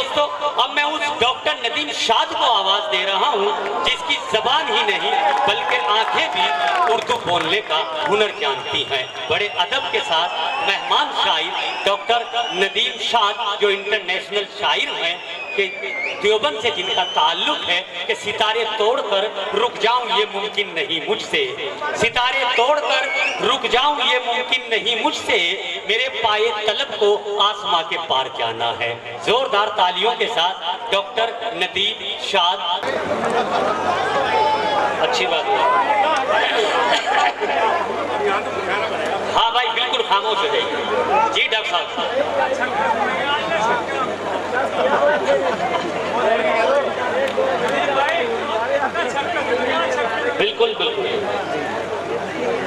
दोस्तों, अब मैं उस डॉक्टर नदीम शाद को आवाज दे रहा हूँ जिसकी जबान ही नहीं बल्कि आंखें भी उर्दू बोलने का हुनर जानती हैं। बड़े अदब के साथ मेहमान शायर डॉक्टर नदीम शाद, जो इंटरनेशनल शायर हैं, कि देवबंद से जिनका ताल्लुक है, कि सितारे तोड़कर रुक जाऊं ये मुमकिन नहीं मुझसे, सितारे तोड़कर रुक जाऊं ये मुमकिन नहीं मुझसे, मेरे पाए तलब को आसमां के पार जाना है। जोरदार तालियों के साथ डॉक्टर नदीम शाद। अच्छी बात है। हाँ भाई, बिल्कुल खामोश हो जाइए। जी डॉक्टर साहब। बिल्कुल बिल्कुल।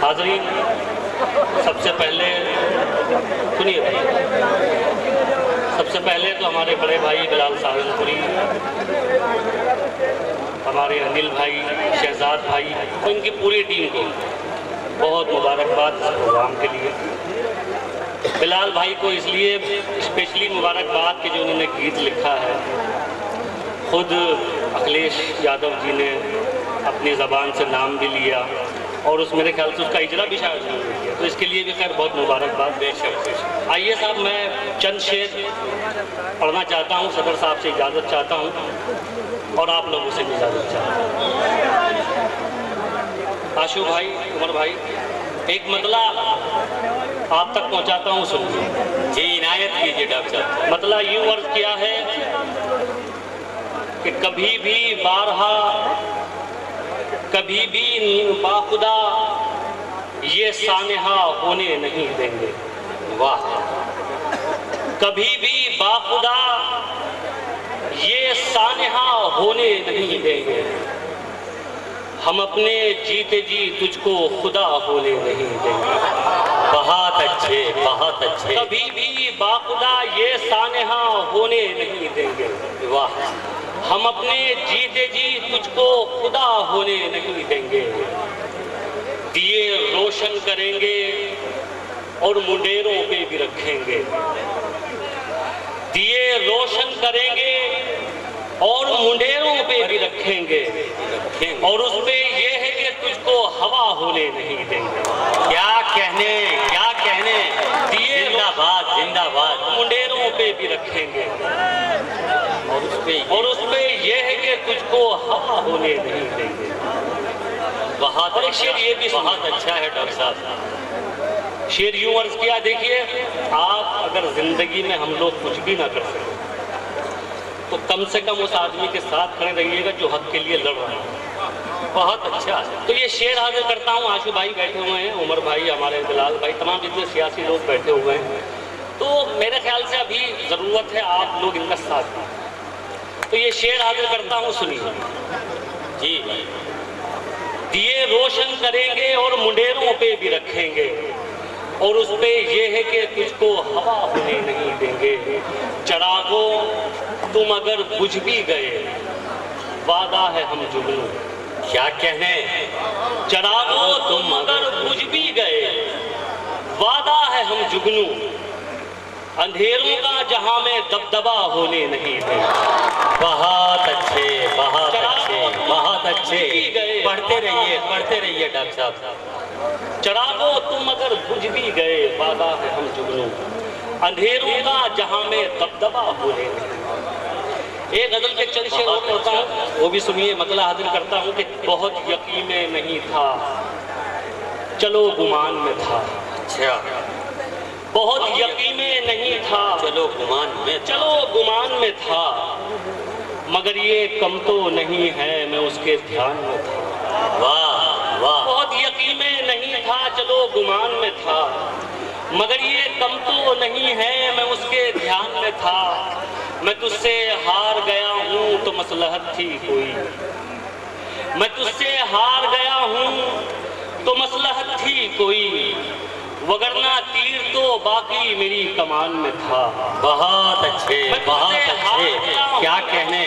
हाज़रीन, सबसे पहले सुनिए भाई, सबसे पहले तो हमारे बड़े भाई बिलाल सहारनपुरी, हमारे अनिल भाई, शहजाद भाई और इनकी पूरी टीम को बहुत मुबारकबाद इस प्रोग्राम के लिए। बिलाल भाई को इसलिए स्पेशली मुबारकबाद कि जो उन्होंने गीत लिखा है, खुद अखिलेश यादव जी ने अपनी ज़बान से नाम भी लिया और उस मेरे ख्याल से उसका इजरा भी शायद नहीं किया, तो इसके लिए भी खैर बहुत मुबारकबाद। बेशक। आइए साहब, मैं चंद शेर पढ़ना चाहता हूँ, सदर साहब से इजाज़त चाहता हूँ और आप लोगों से भी इजाज़त चाहता हूँ। आशु भाई, उमर भाई, एक मतला आप तक पहुँचाता हूँ, सुनिए। जी इनायत कीजिए डॉक्टर साहब। मतला यूँ अर्ज किया है कि कभी भी बारहा, कभी भी बाखुदा ये सानेहा होने नहीं देंगे। वाह। कभी भी बाखुदा ये सानेहा होने नहीं देंगे, हम अपने जीते जी तुझको खुदा होने नहीं देंगे। बहुत अच्छे, बहुत अच्छे। कभी भी बाखुदा ये सानेहा होने नहीं देंगे। वाह। हम अपने जीते जी तुझको खुदा होने नहीं देंगे, दिए रोशन करेंगे और मुंडेरों पे भी रखेंगे, दिए रोशन करेंगे और मुंडेरों पे भी रखेंगे, और उसपे ये है कि तुझको हवा होने नहीं देंगे। क्या कहने, क्या कहने। दिए जिंदाबाद, जिंदाबाद। मुंडेरों पे भी रखेंगे और उसपे ये है कि तुझको हवा होने नहीं देंगे। बहुत एक शेर ये भी बहुत अच्छा है डॉक्टर साहब। शेर यूं अर्ज किया, देखिए, आप अगर जिंदगी में हम लोग कुछ भी ना कर सके तो कम से कम उस आदमी के साथ खड़े रहिएगा जो हक के लिए लड़ रहा है। बहुत अच्छा। तो ये शेर हाजिर करता हूँ। आशु भाई बैठे हुए हैं, उमर भाई, हमारे बिलाल भाई, तमाम जितने सियासी लोग बैठे हुए हैं, तो मेरे ख्याल से अभी ज़रूरत है आप लोग इनका साथ दें। तो ये शेर हाजिर करता हूँ, सुनिए। जी। दिए रोशन करेंगे और मुंडेरों पे भी रखेंगे, और उस पे ये है कि तुझको हवा होने नहीं देंगे। चरागो तुम अगर बुझ भी गए, वादा है हम जुगनू। क्या कहने। चरागो तुम अगर बुझ भी गए, वादा है हम जुगनू, अंधेरों का जहां में दबदबा होने नहीं देंगे। बहुत अच्छे, बहुत अच्छे, बहुत अच्छे। पढ़ते रहिए डॉक्टर साहब। चरागो तुम अगर बुझ भी गए, वादा है हम जुगनू, अंधेरों का जहां में दबदबा होने नहीं। एक गजल के चंद शेर और पढ़ता हूँ, वो भी सुनिए। मतला हाजिर करता हूँ कि बहुत यकीन में नहीं था, चलो गुमान में था। अच्छा। बहुत यकीन में नहीं था, चलो गुमान में था, मगर ये कम तो नहीं है, मैं उसके ध्यान में था। वाह वाह। बहुत यकीन में नहीं था, चलो गुमान में था, मगर ये कम तो नहीं है, मैं उसके ध्यान में था। मैं तुझसे हार गया हूँ तो मसलहत थी कोई, मैं तुझसे हार गया हूँ तो मसलहत थी कोई, वगरना तीर तो बाकी मेरी कमान में था। बहुत अच्छे, बहुत अच्छे। क्या कहने।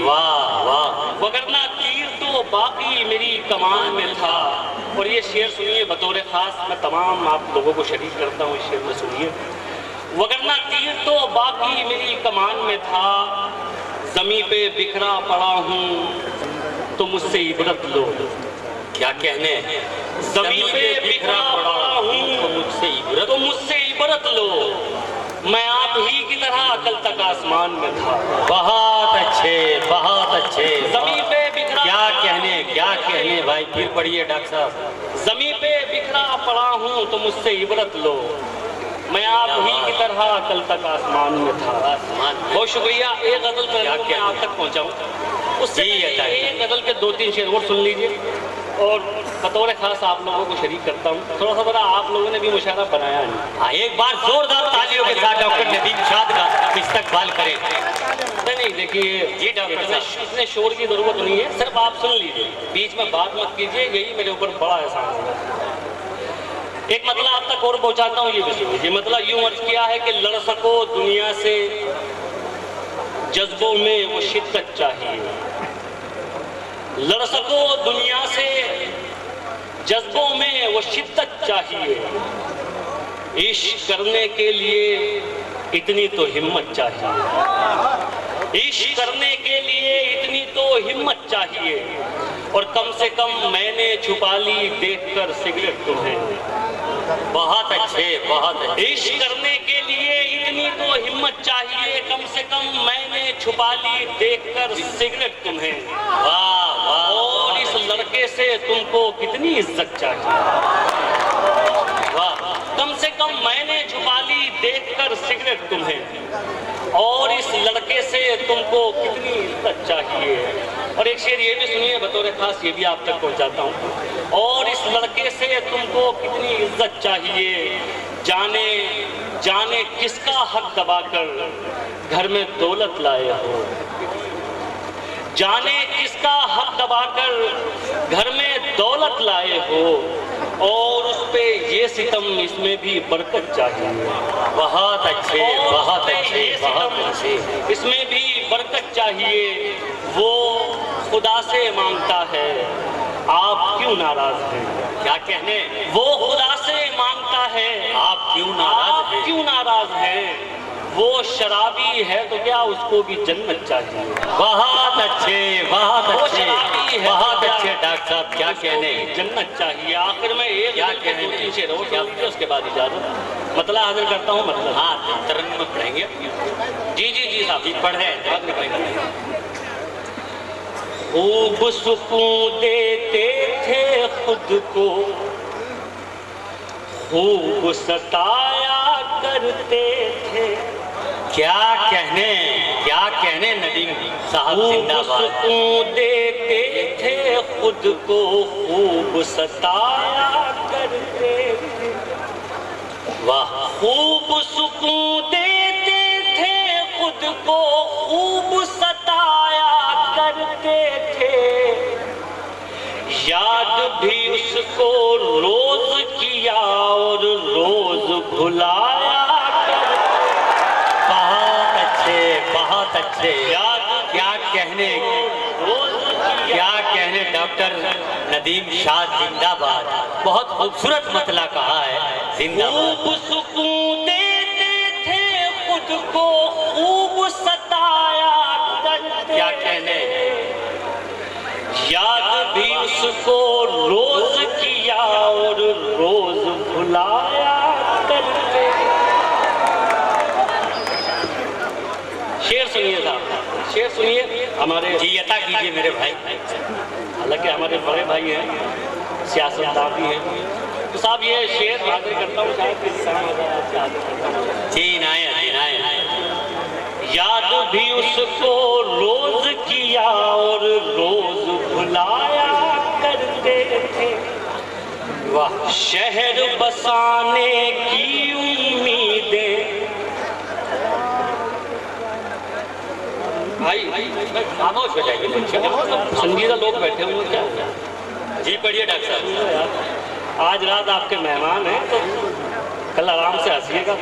वाह वाह। वगरना तीर तो बाकी मेरी कमान में था। और ये शेर सुनिए बतौर ख़ास, मैं तमाम आप लोगों को शरीक करता हूँ इस शेर में, सुनिए। वगरना तीर तो बाकी मेरी कमान में था, जमी पे बिखरा पड़ा हूँ तो मुझसे इबरत लो। क्या कहने, जमी पे बिखरा पड़ा हूँ तो मुझसे इबरत लो। मैं आप ही की तरह कल तक आसमान में था। बहुत अच्छे, बहुत अच्छे। जमी पे बिखरा, क्या कहने भाई, फिर पढ़िए डॉक्टर साहब। जमी पे बिखरा पड़ा हूँ तो मुझसे इबरत लो। मैं आप ही की तरह कल तक आसमान में था। बहुत शुक्रिया। एक गजल पहले मैं आप तक पहुँचाऊँ, उससे एक गजल के 2-3 शेर और सुन लीजिए और बतौर खास आप लोगों को शरीक करता हूँ। थोड़ा सा बड़ा आप लोगों ने भी मुशायरा बनाया नहीं। एक बार जोरदार तालियों के साथ डॉक्टर नदीम शाद का इस्तकबाल करें। नहीं देखिए जी डॉक्टर साहब, इतने शोर की जरूरत नहीं है, सिर्फ आप सुन लीजिए, बीच में बात मत कीजिए, यही मेरे ऊपर बड़ा एहसान है। एक मतलब आप तक और पहुंचाता हूँ, ये भी सुनिए। मतलब यूं अर्ज किया है कि लड़ सको दुनिया से जज्बों में वो शिद्दत चाहिए। लड़ सको दुनिया से जज्बों में वो शिद्दत चाहिए। इश्क करने के लिए इतनी तो हिम्मत चाहिए। इश्क करने के लिए इतनी तो हिम्मत चाहिए। और कम से कम मैंने छुपा ली देखकर सिगरेट तुम्हें। बहुत अच्छे, बहुत अच्छे। इश्क करने के लिए इतनी तो हिम्मत चाहिए, कम से कम मैंने छुपा ली देखकर सिगरेट तुम्हें। वाह वाह। और इस लड़के से तुमको कितनी इज्जत चाहिए। वाह। कम से कम मैंने छुपा ली देखकर सिगरेट तुम्हें। और इस लड़के से तुमको कितनी इज्जत चाहिए। और एक शेर ये भी सुनिए बतौर खास, ये भी आप तक पहुंचाता हूँ। और इस लड़के से तुमको कितनी इज्जत चाहिए। जाने जाने किसका हक दबाकर घर में दौलत लाए हो। जाने किसका हक दबाकर घर में दौलत लाए हो। और उस पे ये सितम, इसमें भी बरकत चाहिए। बहुत अच्छे, बहुत अच्छे, बहुत अच्छे। इसमें भी बरकत चाहिए। वो खुदा से मांगता है, आप क्यों नाराज हैं। क्या कहने, वो खुदा से मांगता है, आप क्यों नाराज हैं। वो शराबी है तो क्या उसको भी जन्नत चाहिए। बहुत अच्छे, बहुत अच्छे, बहुत क्या? अच्छे डॉक्टर साहब, क्या कहने, जन्नत चाहिए। आखिर में एक क्या कहने, 2-3 शेर और क्या लीजिए, उसके बाद इजाजत। मतलब हाजिर करता हूँ। मतलब हाँ, तरन्नुम पढ़ेंगे। जी साहब, जी पढ़ रहे हैं। खूब सुकून देते थे खुद को, खूब सताया करते थे। क्या कहने नदीम साहब जिंदाबाद। सुकून देते थे खुद को, खूब सताया करते थे। वाह। खूब सुकून देते थे खुद को, खूब सताया करते थे। याद भी उसको रोज किया और रोज भुलाया। बहुत अच्छे। क्या कहने डॉक्टर नदीम शाद जिंदाबाद। बहुत खूबसूरत मतला कहा है, जिंदाबाद। खूब सुकून देते थे खुद को, खूब सताया करते। क्या कहने, याद भी उसको रोज किया और रोज भुलाया करते। शेर सुनिए साहब, शेर सुनिए। हमारे जी अता कीजिए मेरे भाई। हालांकि हमारे बड़े भाई हैं, सियासतदान भी हैं, तो साहब ये शेर हाजिर करता हूँ शायद किसी काम आ जाए। जी नायत। याद भी उसको रोज किया और रोज भुलाया करते थे। वाह। शहर बसाने की उम्मीदें। भाई खामोश हो जाइए, संगीता लोग बैठे हुए क्या। जी पढ़िए डॉक्टर साहब। आज रात आपके मेहमान हैं तो कल आराम से हंसिएगा।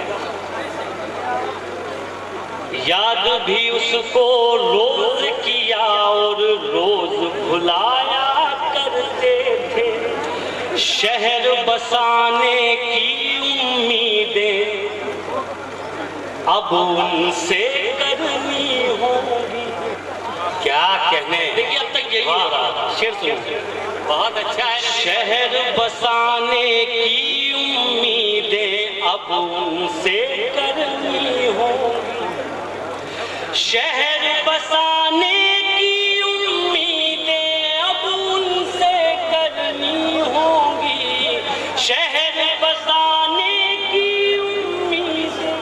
याद भी उसको रोज किया और रोज भुलाया करते थे। शहर बसाने की उम्मीदें अब उनसे करनी होगी। क्या कहने। देखिए अब तक यही हो रहा था। शेर सुनिए, बहुत अच्छा है। शहर बसाने की उम्मीदें अब उनसे करनी होगी। शहर बसाने की उम्मीदें अब उनसे करनी होगी। शहर बसाने की उम्मीदें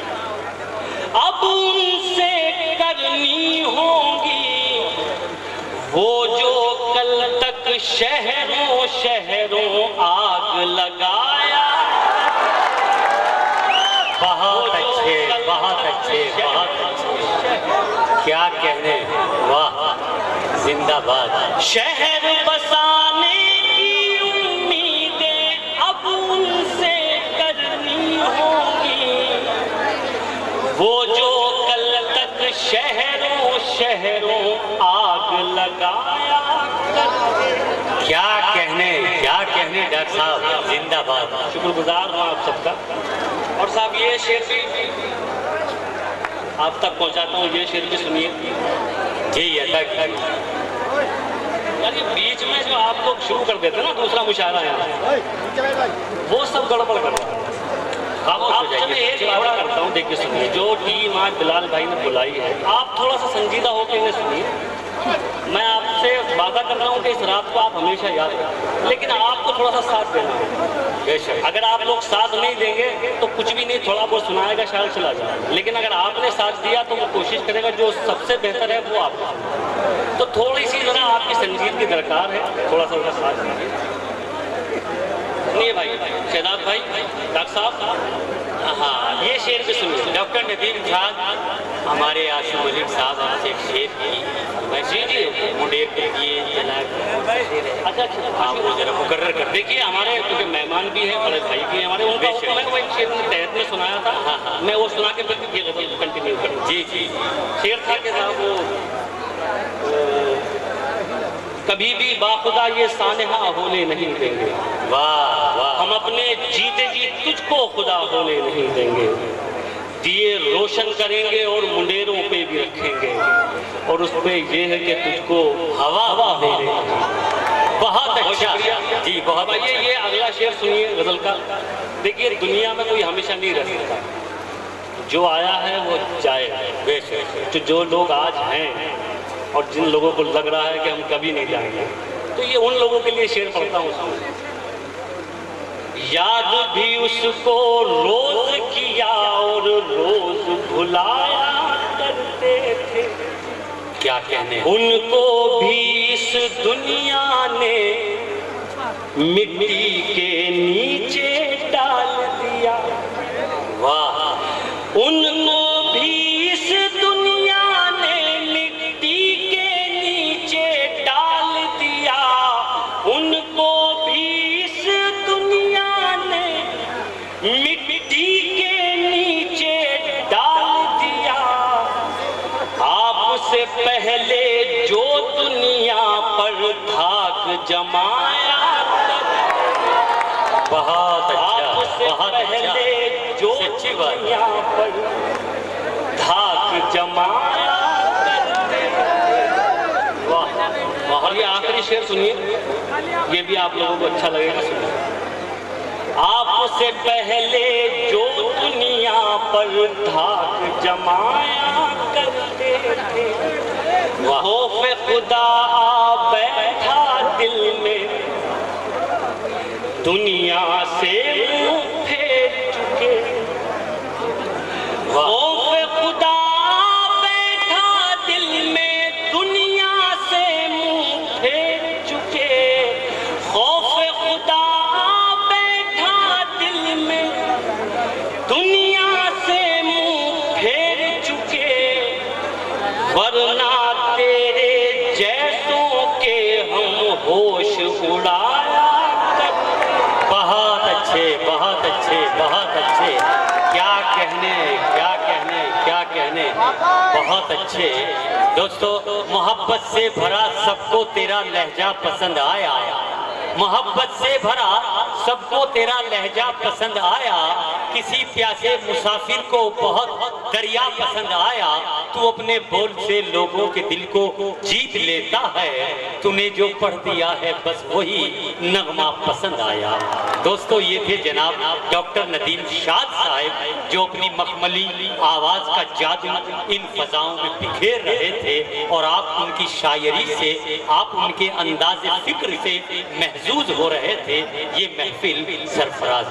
अब उनसे करनी होगी। वो जो कल तक शहरों शहरों आग लगाया। बहुत अच्छे, बहुत अच्छे, बहुत अच्छे। क्या कहने, वाह, जिंदाबाद। शहर बसाने की उम्मीदें अब उनसे करनी होगी। वो जो कल तक शहरों शहरों आग लगाया करते। क्या कहने, क्या कहने डॉक्टर साहब, जिंदाबाद। शुक्रगुजार हूँ आप सबका। और साहब ये शेर भी आप तक पहुंचाता हूँ, ये शेर भी सुनिए। जी अदा कीजिए। यार ये बीच में जो आप लोग शुरू कर देते हैं ना दूसरा मुशायरा यहाँ, वो सब गड़बड़ कर रहा है। आपसे मैं एक वादा करता हूँ, देखिए सुनिए। जो टीम आज बिलाल भाई ने बुलाई है, आप थोड़ा सा संजीदा होकर इन्हें सुनिए। मैं आपसे वादा कर रहा हूँ कि इस रात को आप हमेशा याद रखें, लेकिन आपको थोड़ा सा साथ देना है। बेशक। अगर आप लोग साथ नहीं देंगे तो कुछ भी नहीं, थोड़ा बहुत सुनाएगा, शायद चला जाए। लेकिन अगर आपने साथ दिया तो वो कोशिश करेगा जो सबसे बेहतर है वो आपको। तो थोड़ी सी जरा आपकी संजीदगी दरकार है, थोड़ा सा उसका साथ दीजिए। सुनिए भाई, शहजाद भाई, डॉक्टर साहब, हाँ ये शेर भी सुनिए। डॉक्टर नदीम साहब, हमारे आशू मलिक साहब आपसे एक शेर की जी मुंडेर के लिए चला। अच्छा अच्छा, आप वो जरा मुकर्रर कर। देखिए हमारे क्योंकि मेहमान भी हैं, बड़े भाई भी हैं हमारे, उनका हुक्म है वो एक शेर के तहत में सुनाया था। हाँ, हाँ। मैं वो सुना के फिर ये गजल कंटिन्यू करूँ। जी जी। शेर था कि साहब वो कभी भी बाखुदा ये सानहा होने नहीं देंगे। वाह वाह। हम अपने जीते जी तुझको खुदा होने नहीं देंगे। दिए रोशन करेंगे और मुंडेरों पे भी रखेंगे, और उस पे ये है कि तुझको हवा हवा दे देंगे। बहुत अच्छा शुक्रिया जी, बहुत आइए अच्छा। ये अगला शेर सुनिए गजल का। देखिए दुनिया में कोई हमेशा नहीं रह सकता, जो आया है वो जाएगा। बेशक। तो जो लोग आज हैं और जिन लोगों को लग रहा है कि हम कभी नहीं जाएंगे, तो ये उन लोगों के लिए शेर पढ़ता हूँ। याद भी उसको रोज किया और रोज भुलाया करते थे। क्या कहने। उनको भी इस दुनिया ने मिट्टी के नीचे डाल दिया। वाह। उनको भी इस दुनिया ने मिट्टी के नीचे डाल दिया। उनको भी इस दुनिया ने मिट्टी के नीचे डाल दिया। आपसे पहले जो दुनिया पर धाक जमाया, बहुत अच्छा, आपसे बहुत पहले अच्छा। जो सच्ची बात। दुनिया पर धाक जमाया करते थे। वाह। और ये आखिरी शेर सुनिए, ये भी आप लोगों को अच्छा लगेगा। सुनिए। आपसे पहले जो दुनिया पर धाक जमाया करते थे, खौफ खुदा आ बैठा दिल में। दुनिया से मुंह फेर चुके, खौफ खुदा आ बैठा दिल में। दुनिया से मुंह फेर चुके, खौफ खुदा आ बैठा दिल में। दुनिया से मुंह फेर चुके, वरना तेरे जैसों के हम होश उड़ाया करते। बहुत अच्छे, बहुत अच्छे, बहुत अच्छे। क्या कहने, क्या कहने, क्या कहने। बहुत अच्छे। दोस्तों, मोहब्बत से भरा सबको तेरा लहजा पसंद आया। मोहब्बत से भरा सबको तेरा लहजा पसंद आया। किसी प्यासे मुसाफिर को बहुत दरिया पसंद आया, तू अपने बोल से लोगों के दिल को जीत लेता है, तूने जो पढ़ दिया है बस वही नगमा पसंद आया। दोस्तों, ये थे जनाब डॉक्टर नदीम शाद साहब, जो अपनी मखमली आवाज का जादू इन फजाओं में बिखेर रहे थे और आप उनकी शायरी से, आप उनके अंदाज़े फिक्र से महजूज हो रहे थे। ये महफिल सरफराज